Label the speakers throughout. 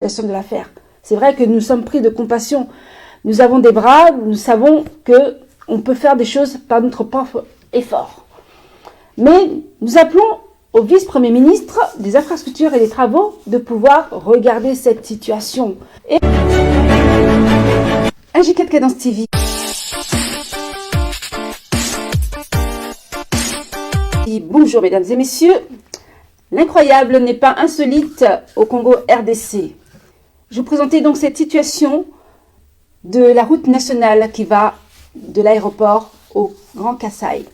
Speaker 1: de l'affaire. C'est vrai que nous sommes pris de compassion. Nous avons des bras, nous savons qu'on peut faire des choses par notre propre effort. Mais nous appelons au vice-premier ministre des infrastructures et des travaux de pouvoir regarder cette situation. Et AG4 Cadence TV. Bonjour mesdames et messieurs. L'incroyable n'est pas insolite au Congo RDC. Je vous présentais donc cette situation de la route nationale qui va de l'aéroport au Grand Kasaï.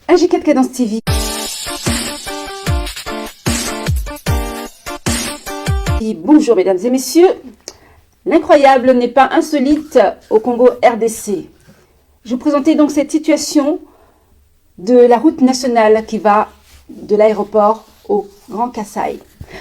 Speaker 1: AG4 Cadence TV. Bonjour mesdames et messieurs. L'incroyable n'est pas insolite au Congo RDC. Je vous présentais donc cette situation de la route nationale qui va de l'aéroport au Grand Kasaï.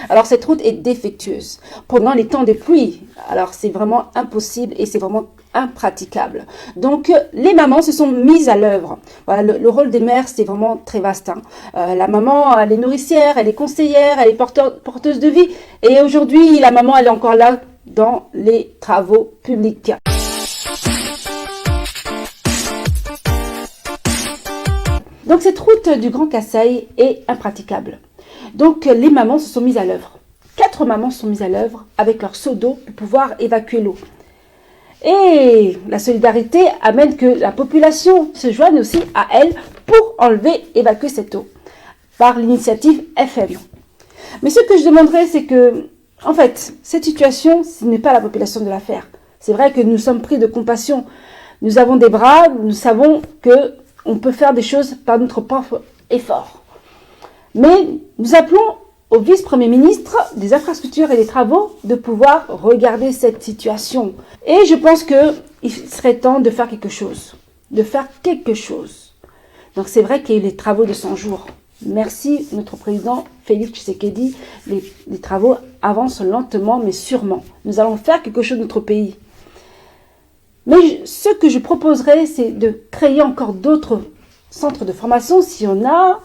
Speaker 1: Alors cette route est défectueuse pendant les temps de pluie. Alors c'est vraiment impossible et c'est vraiment impraticable. Donc les mamans se sont mises à l'œuvre. Voilà, le rôle des mères c'est vraiment très vaste. La maman elle est nourricière, elle est conseillère, elle est porteuse de vie. Et aujourd'hui la maman elle est encore là dans les travaux publics. Donc cette route du Grand Kasaï est impraticable. Donc les mamans se sont mises à l'œuvre. 4 mamans se sont mises à l'œuvre avec leur seau d'eau pour pouvoir évacuer l'eau. Et la solidarité amène que la population se joigne aussi à elle pour évacuer cette eau par l'initiative FM. Mais ce que je demanderais, c'est que, en fait, cette situation, ce n'est pas la population de la faire. C'est vrai que nous sommes pris de compassion. Nous avons des bras, nous savons qu'on peut faire des choses par notre propre effort. Mais nous appelons au vice-premier ministre des infrastructures et des travaux de pouvoir regarder cette situation. Et je pense qu'il serait temps de faire quelque chose. Donc c'est vrai qu'il y a eu les travaux de 100 jours. Merci notre président Félix Tshisekedi. Les travaux avancent lentement mais sûrement. Nous allons faire quelque chose de notre pays. Mais ce que je proposerais, c'est de créer encore d'autres centres de formation si on a...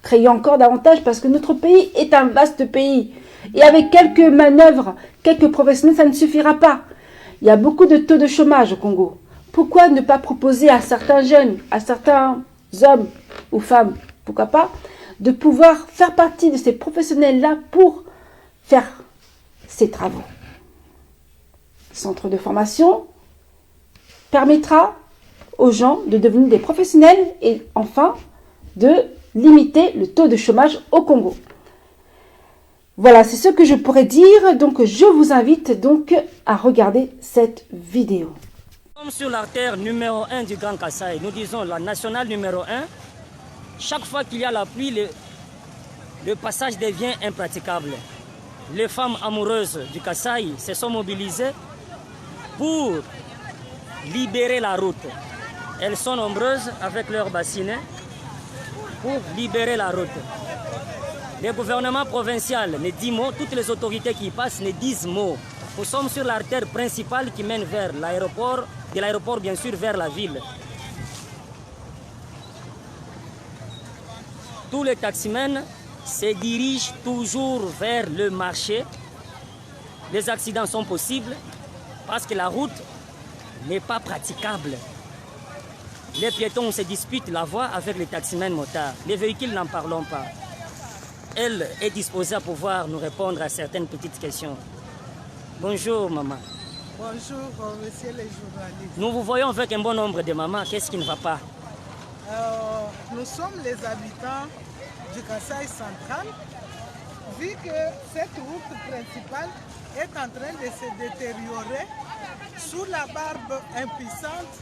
Speaker 1: Créer encore davantage parce que notre pays est un vaste pays. Et avec quelques manœuvres, quelques professionnels, ça ne suffira pas. Il y a beaucoup de taux de chômage au Congo. Pourquoi ne pas proposer à certains jeunes, à certains hommes ou femmes, pourquoi pas, de pouvoir faire partie de ces professionnels-là pour faire ces travaux. Centre de formation permettra aux gens de devenir des professionnels et enfin de limiter le taux de chômage au Congo. Voilà, c'est ce que je pourrais dire. Donc, je vous invite donc à regarder cette vidéo.
Speaker 2: Comme sur l'artère numéro 1 du Grand Kasaï, nous disons la nationale numéro 1, chaque fois qu'il y a la pluie, le passage devient impraticable. Les femmes amoureuses du Kasaï se sont mobilisées pour libérer la route. Elles sont nombreuses avec leurs bassinets pour libérer la route. Le gouvernement provincial ne dit mot, toutes les autorités qui passent ne disent mot. Nous sommes sur l'artère principale qui mène vers l'aéroport, de l'aéroport bien sûr vers la ville. Tous les taximens se dirigent toujours vers le marché. Les accidents sont possibles parce que la route n'est pas praticable. Les piétons se disputent la voie avec les taximens motards. Les véhicules n'en parlons pas. Elle est disposée à pouvoir nous répondre à certaines petites questions. Bonjour maman.
Speaker 3: Bonjour monsieur les journalistes.
Speaker 2: Nous vous voyons avec un bon nombre de mamans. Qu'est-ce qui ne va pas?
Speaker 3: Nous sommes les habitants du Kasaï central. Vu que cette route principale est en train de se détériorer sous la barbe impuissante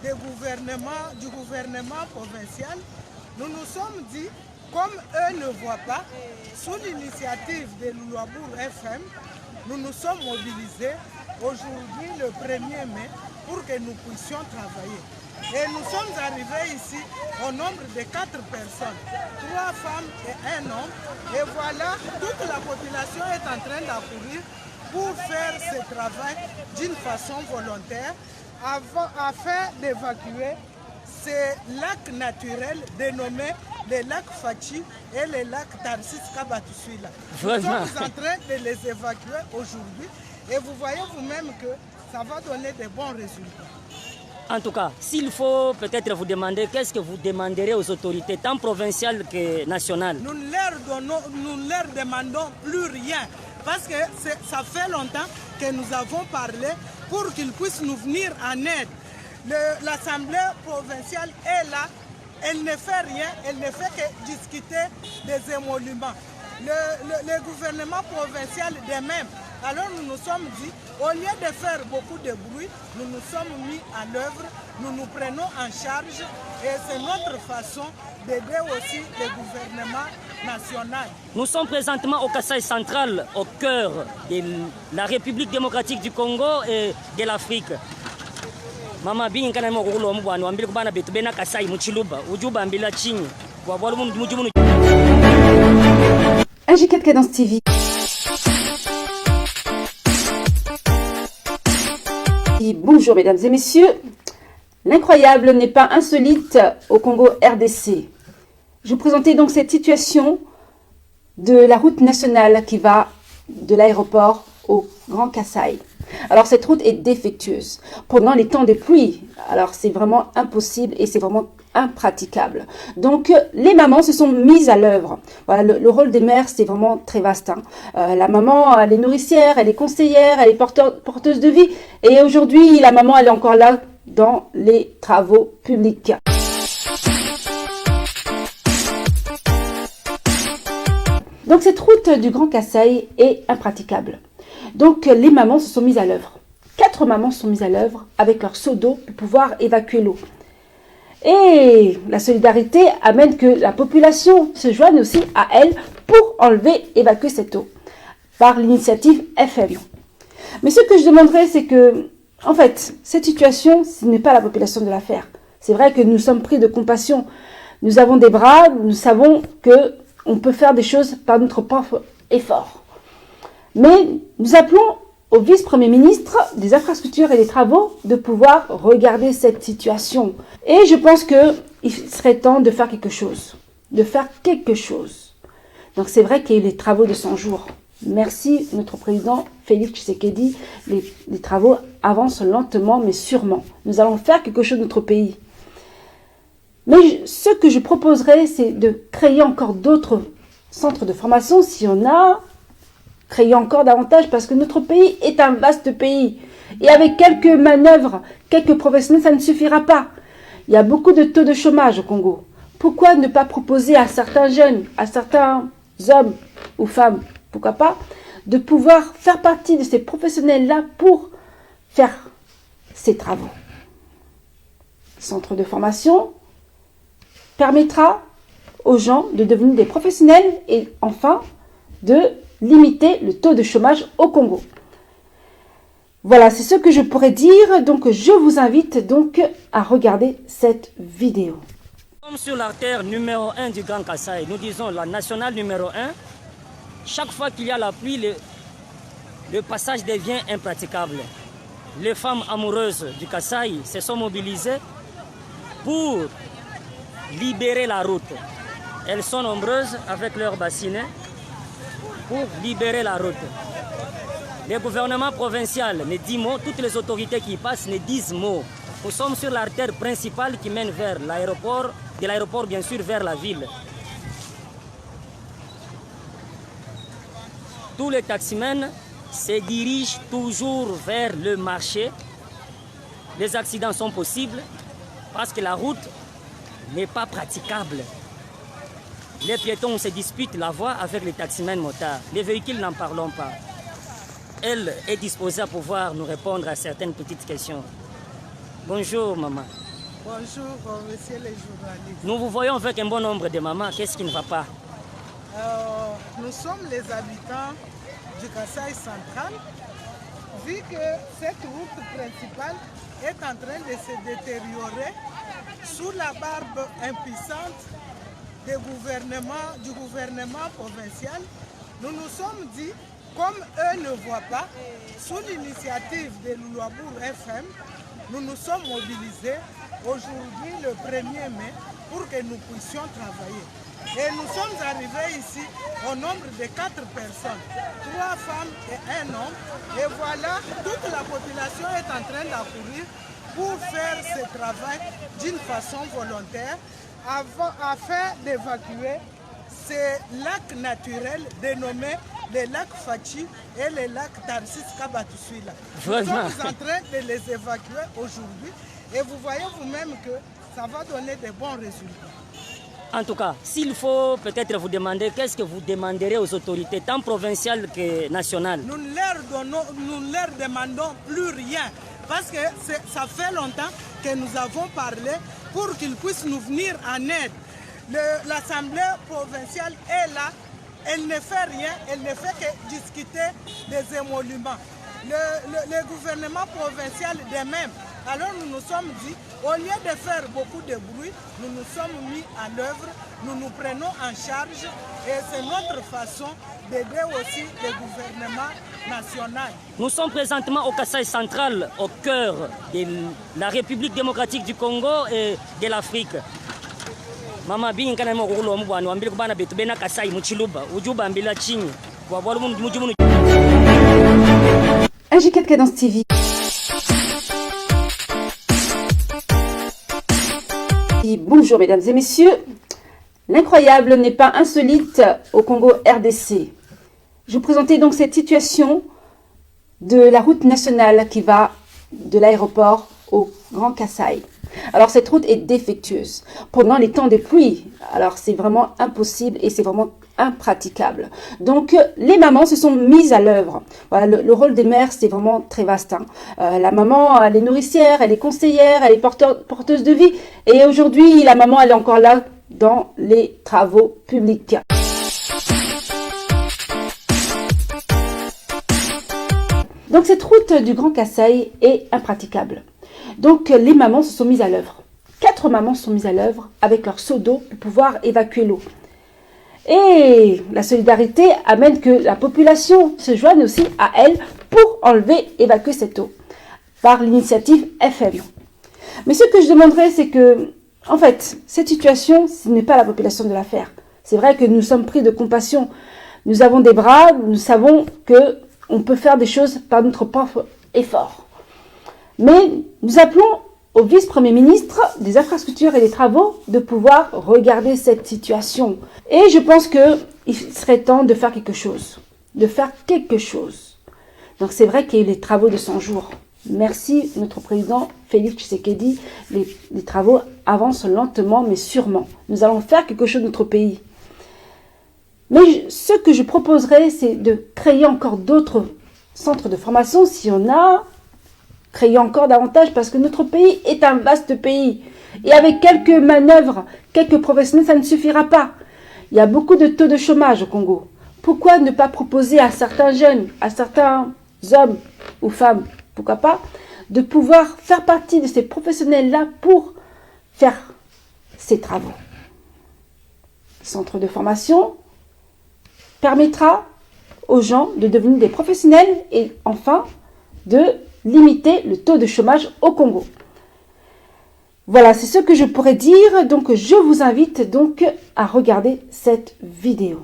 Speaker 3: du gouvernement provincial, nous nous sommes dit, comme eux ne voient pas, sous l'initiative de l'Ouabour FM, nous nous sommes mobilisés aujourd'hui le 1er mai pour que nous puissions travailler. Et nous sommes arrivés ici au nombre de 4 personnes, 3 femmes et 1 homme. Et voilà, toute la population est en train d'accourir pour faire ce travail d'une façon volontaire afin d'évacuer ce lac naturel dénommé les lacs Fachi et les lacs Tarsis Kabatussuila. Nous
Speaker 2: Vraiment.
Speaker 3: sommes en train de les évacuer aujourd'hui et vous voyez vous-même que ça va donner de bons résultats.
Speaker 2: En tout cas, s'il faut peut-être vous demander, qu'est-ce que vous demanderez aux autorités, tant provinciales que nationales?
Speaker 3: Nous ne leur demandons plus rien parce que ça fait longtemps que nous avons parlé pour qu'ils puissent nous venir en aide. L'Assemblée provinciale est là, elle ne fait rien, elle ne fait que discuter des émoluments. Le gouvernement provincial de même. Alors nous nous sommes dit, au lieu de faire beaucoup de bruit, nous nous sommes mis en œuvre, nous nous prenons en charge et c'est notre façon d'aider aussi le gouvernement national.
Speaker 2: Nous sommes présentement au Kasaï central, au cœur de la République démocratique du Congo et de l'Afrique. Mama bien kana mo kulo mbwana wambili kubana betu bena Kasaï muchiluba ujuba mbila chini kwa bolo mujumunu.
Speaker 1: AG4 Cadence TV. Bonjour mesdames et messieurs, l'incroyable n'est pas insolite au Congo RDC. Je vous présentais donc cette situation de la route nationale qui va de l'aéroport au Grand Kasaï. Alors cette route est défectueuse pendant les temps des pluies, alors c'est vraiment impossible et c'est vraiment impraticable. Donc les mamans se sont mises à l'œuvre. Voilà, le rôle des mères c'est vraiment très vaste. La maman elle est nourricière, elle est conseillère, elle est porteuse de vie et aujourd'hui la maman elle est encore là dans les travaux publics. Donc cette route du Grand Kasaï est impraticable. Donc les mamans se sont mises à l'œuvre. 4 mamans se sont mises à l'œuvre avec leur seau d'eau pour pouvoir évacuer l'eau. Et la solidarité amène que la population se joigne aussi à elle pour évacuer cette eau par l'initiative FM. Mais ce que je demanderais, c'est que, en fait, cette situation, ce n'est pas la population de la faire. C'est vrai que nous sommes pris de compassion. Nous avons des bras, nous savons qu'on peut faire des choses par notre propre effort. Mais nous appelons au vice-premier ministre des infrastructures et des travaux de pouvoir regarder cette situation. Et je pense qu'il serait temps de faire quelque chose. Donc c'est vrai qu'il y a eu les travaux de 100 jours. Merci notre président Félix Tshisekedi. Les travaux avancent lentement mais sûrement. Nous allons faire quelque chose de notre pays. Mais ce que je proposerais, c'est de créer encore d'autres centres de formation si on a... Créer encore davantage parce que notre pays est un vaste pays. Et avec quelques manœuvres, quelques professionnels, ça ne suffira pas. Il y a beaucoup de taux de chômage au Congo. Pourquoi ne pas proposer à certains jeunes, à certains hommes ou femmes, pourquoi pas, de pouvoir faire partie de ces professionnels-là pour faire ces travaux. Centre de formation permettra aux gens de devenir des professionnels et enfin de limiter le taux de chômage au Congo. Voilà, c'est ce que je pourrais dire. Donc, je vous invite donc à regarder cette vidéo.
Speaker 2: Comme sur l'artère numéro 1 du Grand Kasaï, nous disons la nationale numéro 1, chaque fois qu'il y a la pluie, le passage devient impraticable. Les femmes amoureuses du Kasaï se sont mobilisées pour libérer la route. Elles sont nombreuses avec leurs bassinets pour libérer la route. Le gouvernement provincial ne dit mot, toutes les autorités qui y passent ne disent mot. Nous sommes sur l'artère principale qui mène vers l'aéroport, de l'aéroport bien sûr vers la ville. Tous les taximens se dirigent toujours vers le marché. Les accidents sont possibles parce que la route n'est pas praticable. Les piétons se disputent la voie avec les taximens motards. Les véhicules, n'en parlons pas. Elle est disposée à pouvoir nous répondre à certaines petites questions. Bonjour, maman.
Speaker 3: Bonjour, monsieur les journalistes.
Speaker 2: Nous vous voyons avec un bon nombre de mamans. Qu'est-ce qui ne va pas?
Speaker 3: Nous sommes les habitants du Kasaï central. Vu que cette route principale est en train de se détériorer sous la barbe impuissante du gouvernement provincial, nous nous sommes dit, comme eux ne voient pas, sous l'initiative de Louabour FM, nous nous sommes mobilisés aujourd'hui le 1er mai pour que nous puissions travailler. Et nous sommes arrivés ici au nombre de 4 personnes, 3 femmes et 1 homme. Et voilà, toute la population est en train d'accourir pour faire ce travail d'une façon volontaire afin d'évacuer ces lacs naturels dénommés les lacs Fachi et les lacs Tarsis Kabatussuila. Nous sommes en train de les évacuer aujourd'hui et vous voyez vous-même que ça va donner de bons résultats.
Speaker 2: En tout cas, s'il faut peut-être vous demander, qu'est-ce que vous demanderez aux autorités, tant provinciales que nationales?
Speaker 3: Nous ne leur demandons plus rien, parce que ça fait longtemps que nous avons parlé pour qu'ils puissent nous venir en aide. L'Assemblée provinciale est là, elle ne fait rien, elle ne fait que discuter des émoluments. Le gouvernement provincial de même. Alors nous nous sommes dit, au lieu de faire beaucoup de bruit, nous nous sommes mis à l'œuvre, nous nous prenons en charge et c'est notre façon d'aider aussi le gouvernement national.
Speaker 2: Nous sommes présentement au Kasaï central, au cœur de la République démocratique du Congo et de l'Afrique. Mama bien kana mo ko lo mbwana wambile kubana betu bena Kasaï muchiluba ujuba mbila chinyi wa bolo mujumunu.
Speaker 1: AG4 Cadence TV. Bonjour mesdames et messieurs, l'incroyable n'est pas insolite au Congo RDC. Je vous présentais donc cette situation de la route nationale qui va de l'aéroport au Grand Kasaï. Alors cette route est défectueuse pendant les temps de pluie, alors c'est vraiment impossible et c'est vraiment impraticable. Donc les mamans se sont mises à l'œuvre. Voilà, le rôle des mères c'est vraiment très vaste. La maman elle est nourricière, elle est conseillère, elle est porteuse de vie et aujourd'hui la maman elle est encore là dans les travaux publics. Donc cette route du Grand Kasaï est impraticable. Donc les mamans se sont mises à l'œuvre. 4 mamans se sont mises à l'œuvre avec leur seau d'eau pour pouvoir évacuer l'eau. Et la solidarité amène que la population se joigne aussi à elle pour évacuer cette eau par l'initiative FM. Mais ce que je demanderais, c'est que, en fait, cette situation, ce n'est pas la population de la faire. C'est vrai que nous sommes pris de compassion. Nous avons des bras, nous savons qu'on peut faire des choses par notre propre effort. Mais nous appelons au vice-premier ministre des infrastructures et des travaux de pouvoir regarder cette situation. Et je pense qu'il serait temps de faire quelque chose. Donc c'est vrai qu'il y a eu les travaux de 100 jours. Merci notre président Félix Tshisekedi. Les travaux avancent lentement mais sûrement. Nous allons faire quelque chose de notre pays. Mais ce que je proposerais, c'est de créer encore d'autres centres de formation si on a... Créer encore davantage parce que notre pays est un vaste pays. Et avec quelques manœuvres, quelques professionnels, ça ne suffira pas. Il y a beaucoup de taux de chômage au Congo. Pourquoi ne pas proposer à certains jeunes, à certains hommes ou femmes, pourquoi pas, de pouvoir faire partie de ces professionnels-là pour faire ces travaux. Centre de formation permettra aux gens de devenir des professionnels et enfin de limiter le taux de chômage au Congo. Voilà, c'est ce que je pourrais dire. Donc, je vous invite donc à regarder cette vidéo.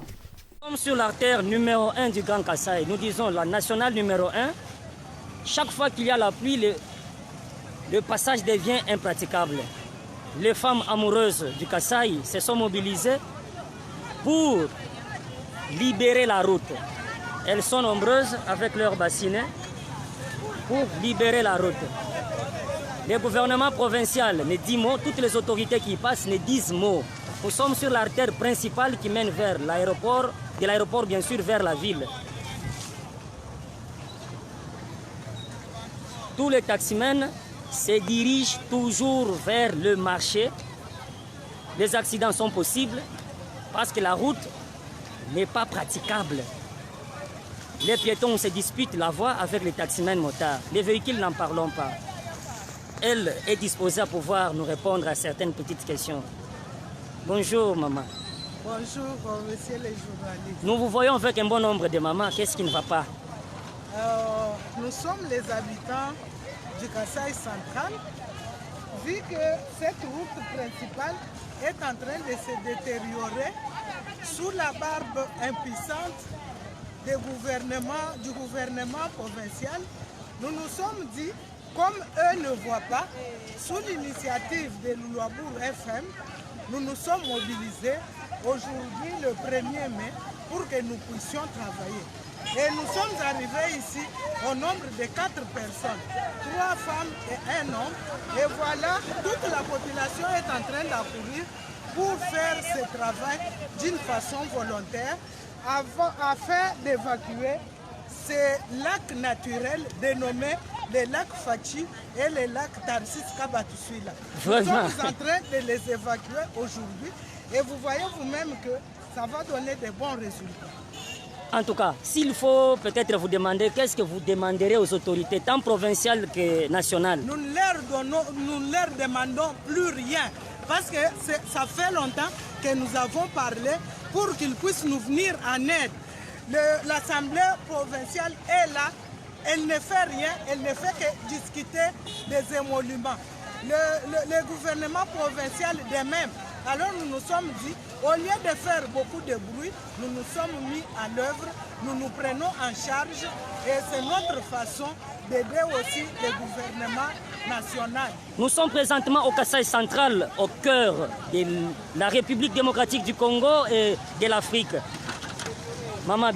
Speaker 2: Nous sommes sur l'artère numéro 1 du Grand Kasaï. Nous disons la nationale numéro 1. Chaque fois qu'il y a la pluie, le passage devient impraticable. Les femmes amoureuses du Kasaï se sont mobilisées pour libérer la route. Elles sont nombreuses avec leurs bassinets pour libérer la route. Le gouvernement provincial ne dit mot, toutes les autorités qui y passent ne disent mot. Nous sommes sur l'artère principale qui mène vers l'aéroport, de l'aéroport bien sûr vers la ville. Tous les taximens se dirigent toujours vers le marché. Les accidents sont possibles parce que la route n'est pas praticable. Les piétons se disputent la voie avec les taximens motards. Les véhicules n'en parlons pas. Elle est disposée à pouvoir nous répondre à certaines petites questions. Bonjour maman.
Speaker 3: Bonjour monsieur les journalistes.
Speaker 2: Nous vous voyons avec un bon nombre de mamans. Qu'est-ce qui ne va pas?
Speaker 3: Nous sommes les habitants du Kasaï central. Vu que cette route principale est en train de se détériorer sous la barbe impuissante du gouvernement provincial. Nous nous sommes dit, comme eux ne voient pas, sous l'initiative de Louabourg FM, nous nous sommes mobilisés aujourd'hui le 1er mai pour que nous puissions travailler. Et nous sommes arrivés ici au nombre de 4 personnes, 3 femmes et 1 homme. Et voilà, toute la population est en train d'accourir pour faire ce travail d'une façon volontaire afin d'évacuer ces lacs naturels dénommés les lacs Fachi et les lacs Tarsis Kabatussuila. Nous sommes en train de les évacuer aujourd'hui et vous voyez vous-même que ça va donner de bons résultats.
Speaker 2: En tout cas, s'il faut peut-être vous demander, qu'est-ce que vous demanderez aux autorités, tant provinciales que nationales?
Speaker 3: Nous ne leur demandons plus rien, parce que ça fait longtemps que nous avons parlé pour qu'ils puissent nous venir en aide. L'Assemblée provinciale est là, elle ne fait rien, elle ne fait que discuter des émoluments. Le gouvernement provincial de même. Alors nous nous sommes dit, au lieu de faire beaucoup de bruit, nous nous sommes mis à l'œuvre, nous nous prenons en charge et c'est notre façon d'aider aussi le gouvernement national.
Speaker 2: Nous sommes présentement au Kasaï central, au cœur de la République démocratique du Congo et de l'Afrique. Mama